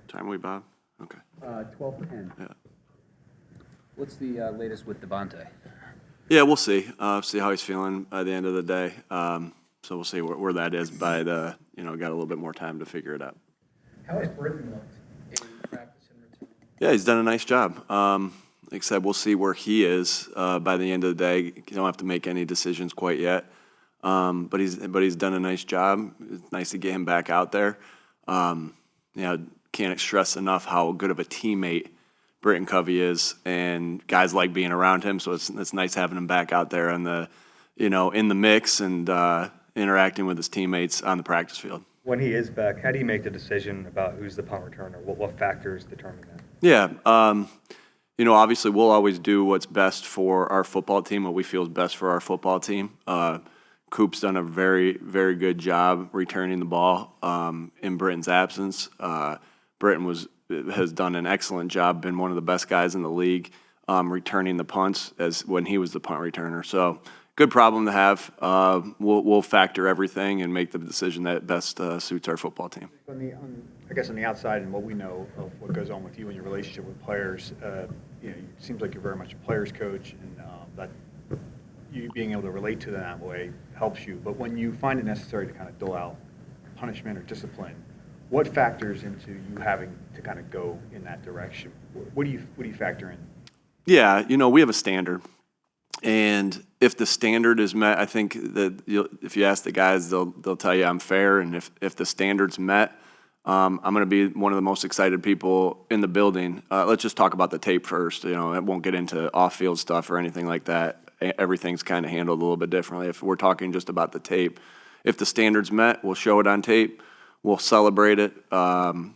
Time we, Bob? Okay. 12:10. Yeah. What's the latest with Devontae? Yeah, we'll see. See how he's feeling by the end of the day. So we'll see where that is by the, got a little bit more time to figure it out. How has Britton looked in practice and return? Yeah, he's done a nice job. Like I said, we'll see where he is by the end of the day. You don't have to make any decisions quite yet. But he's done a nice job. It's nice to get him back out there. Can't stress enough how good of a teammate Britton Covey is, and guys like being around him. So it's nice having him back out there in the mix and interacting with his teammates on the practice field. When he is back, how do you make the decision about who's the punt returner? What factors determine that? Yeah, obviously we'll always do what's best for our football team, what we feel is best for our football team. Coop's done a very, very good job returning the ball in Britton's absence. Britton has done an excellent job, been one of the best guys in the league returning the punts as when he was the punt returner. So good problem to have. We'll factor everything and make the decision that best suits our football team. I guess on the outside and what we know of what goes on with you and your relationship with players, it seems like you're very much a players coach, and that you being able to relate to them that way helps you. But when you find it necessary to kind of dole out punishment or discipline, what factors into you having to kind of go in that direction? What do you factor in? Yeah, we have a standard. And if the standard is met, I think that if you ask the guys, they'll tell you I'm fair. And if the standard's met, I'm going to be one of the most excited people in the building. Let's just talk about the tape first. I won't get into off-field stuff or anything like that. Everything's kind of handled a little bit differently. If we're talking just about the tape, if the standard's met, we'll show it on tape. We'll celebrate it, and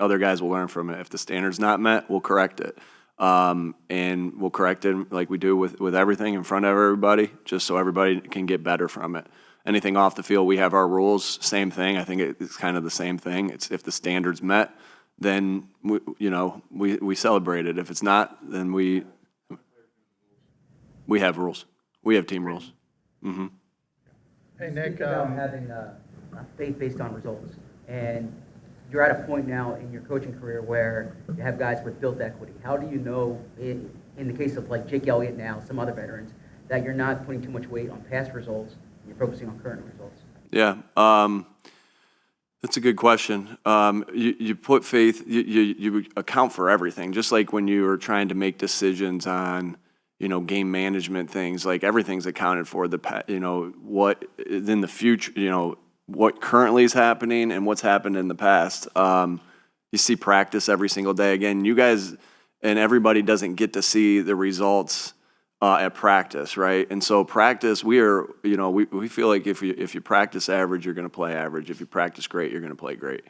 other guys will learn from it. If the standard's not met, we'll correct it. And we'll correct it like we do with everything in front of everybody, just so everybody can get better from it. Anything off the field, we have our rules, same thing. I think it's kind of the same thing. It's if the standard's met, then we celebrate it. If it's not, then we have rules. We have team rules. Mm-hmm. Hey, Nick. About having faith based on results, and you're at a point now in your coaching career where you have guys with built equity. How do you know, in the case of like Jake Elliott now, some other veterans, that you're not putting too much weight on past results, and you're focusing on current results? Yeah, that's a good question. You put faith, you account for everything, just like when you are trying to make decisions on game management things, like everything's accounted for. What is in the future, what currently is happening and what's happened in the past. You see practice every single day. Again, you guys and everybody doesn't get to see the results at practice, right? And so practice, we feel like if you practice average, you're going to play average. If you practice great, you're going to play great.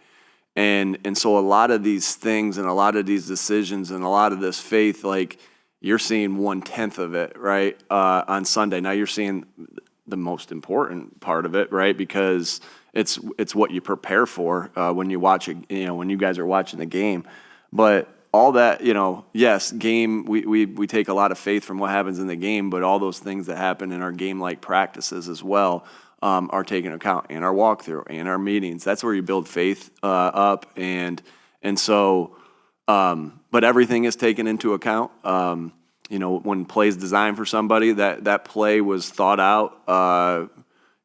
And so a lot of these things and a lot of these decisions and a lot of this faith, like you're seeing 1/10 of it, right, on Sunday. Now you're seeing the most important part of it, right? Because it's what you prepare for when you watch it, when you guys are watching the game. But all that, yes, game, we take a lot of faith from what happens in the game, but all those things that happen in our game-like practices as well are taken into account in our walkthrough and our meetings. That's where you build faith up, and so, but everything is taken into account. When play's designed for somebody, that play was thought out,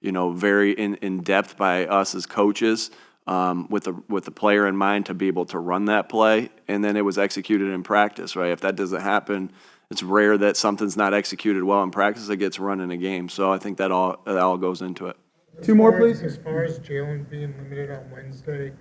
very in depth by us as coaches, with the player in mind to be able to run that play, and then it was executed in practice, right? If that doesn't happen, it's rare that something's not executed well in practice, it gets run in a game. So I think that all goes into it. Two more, please. As far as Jalen being limited on Wednesday,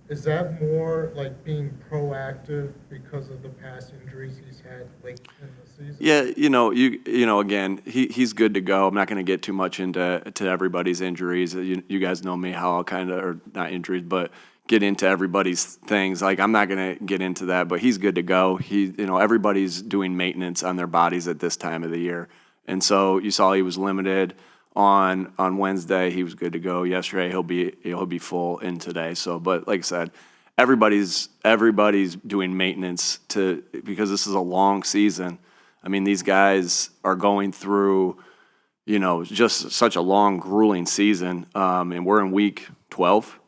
is that more like being proactive because of the past injuries he's had late in the season? Yeah, again, he's good to go. I'm not going to get too much into everybody's injuries. You guys know me, how I'll kind of, or not injuries, but get into everybody's things. Like, I'm not going to get into that, but he's good to go. Everybody's doing maintenance on their bodies at this time of the year. And so you saw he was limited on Wednesday. He was good to go yesterday. He'll be full in today. So, but like I said, everybody's doing maintenance because this is a long season. I mean, these guys are going through, just such a long, grueling season. And we're in week 12.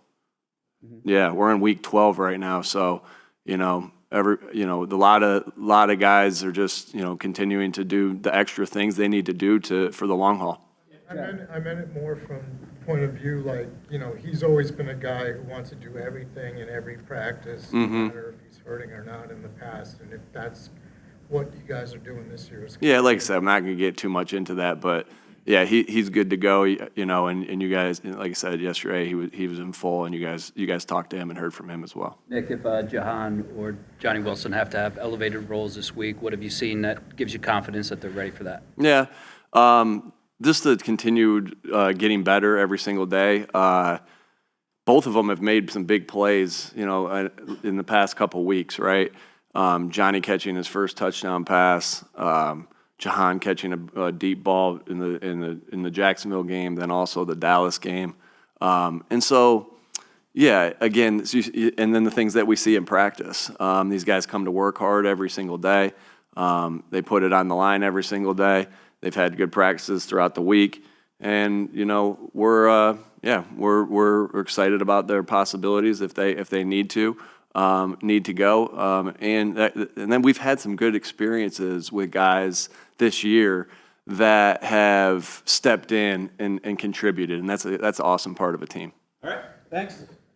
Yeah, we're in week 12 right now, so, you know, a lot of guys are just, you know, continuing to do the extra things they need to do for the long haul. I meant it more from the point of view, like, you know, he's always been a guy who wants to do everything in every practice, no matter if he's hurting or not in the past, and if that's what you guys are doing this year. Yeah, like I said, I'm not going to get too much into that, but yeah, he's good to go, you know, and you guys, like I said yesterday, he was in full, and you guys talked to him and heard from him as well. Nick, if Jahan or Johnny Wilson have to have elevated roles this week, what have you seen that gives you confidence that they're ready for that? Yeah, just the continued getting better every single day. Both of them have made some big plays, you know, in the past couple weeks, right? Johnny catching his first touchdown pass, Jahan catching a deep ball in the Jacksonville game, then also the Dallas game, and so yeah, again, and then the things that we see in practice. These guys come to work hard every single day. They put it on the line every single day. They've had good practices throughout the week, and you know we're excited about their possibilities if they need to go. And then we've had some good experiences with guys this year that have stepped in and contributed, and that's an awesome part of a team. All right, thanks.